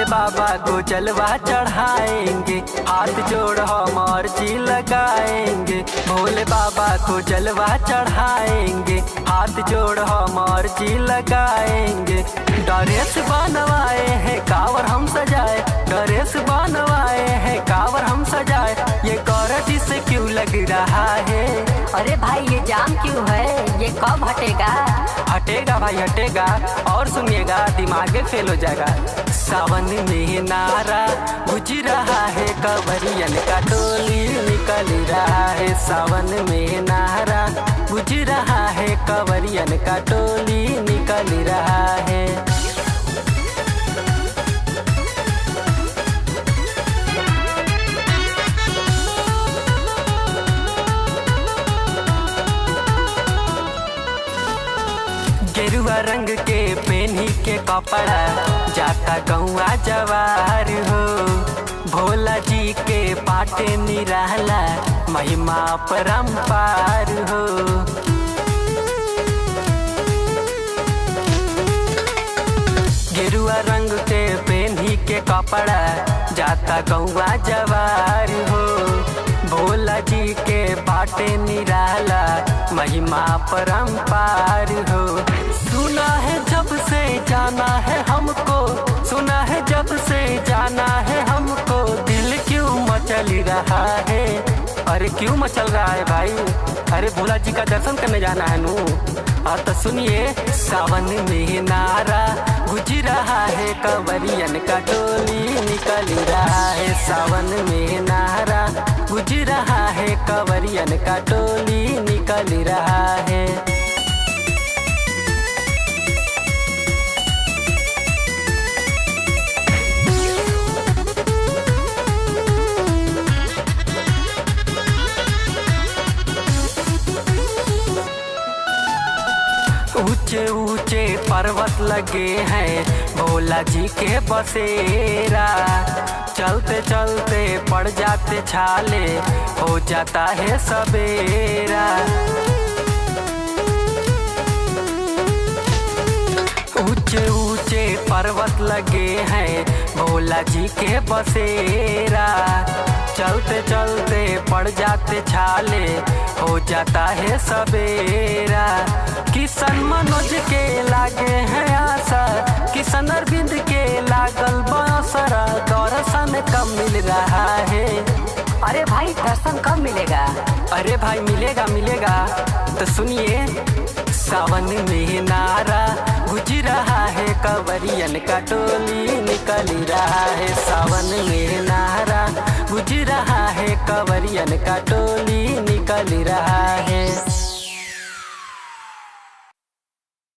बाबा को जलवा चढ़ाएंगे, हाथ जोड़ हम अर्जी लगाएंगे। भोले बाबा को जलवा चढ़ाएंगे, हाथ जोड़ हम अर्जी लगाएंगे। ड्रेस बनवाए हैं कावर हम सजाए, ड्रेस बनवाए हैं कावर हम सजाए। ये करट से क्यों लग रहा है? अरे भाई ये जाम क्यों है, ये कब हटेगा? हटेगा भाई हटेगा, और सुनिएगा दिमाग फेल हो जाएगा। सावन में नारा गुज रहा है, कवरियन का टोली निकल रहा है। सावन में नारा गुज रहा है, कवरियन का टोली निकल रहा है। गेरुआ रंग के पेन्ही के कपड़ा जाता गौआ जवार हो। भोला जी के पाटे निराला महिमा परम्पार हो। गेरुआ रंग के पेन्ही के कपड़ा जाता गौआ जवार हो। भोला जी के पाटे निराला महिमा परम्पार हो। सुना है जब से जाना है हमको, सुना है जब से जाना है हमको, दिल क्यों मचल रहा है? अरे क्यों मचल रहा है भाई? अरे भोला जी का दर्शन करने जाना है नू। तो सुनिए, सावन में नारा गुज रहा है, कवरियन का टोली निकल रहा है। सावन में नारा गुज रहा है, कवरियन का टोली निकल रहा है। ऊंचे ऊंचे पर्वत लगे हैं भोला जी के बसेरा। चलते चलते पड़ जाते छाले, हो जाता है सवेरा। ऊंचे ऊंचे पर्वत लगे हैं भोला जी के बसेरा। चलते चलते पड़ जाते छाले, हो जाता है सवेरा। किशन मनोज के लागे है आशा, किशन अरविंद के लागल बांसरा। दर्शन कब मिल रहा है? अरे भाई दर्शन कब मिलेगा? अरे भाई मिलेगा मिलेगा। तो सुनिए, सावन में नारा गुज रहा है, कवरियन का टोली निकल रहा है। सावन में नारा गुज रहा है, कवरियन का टोली निकल रहा है।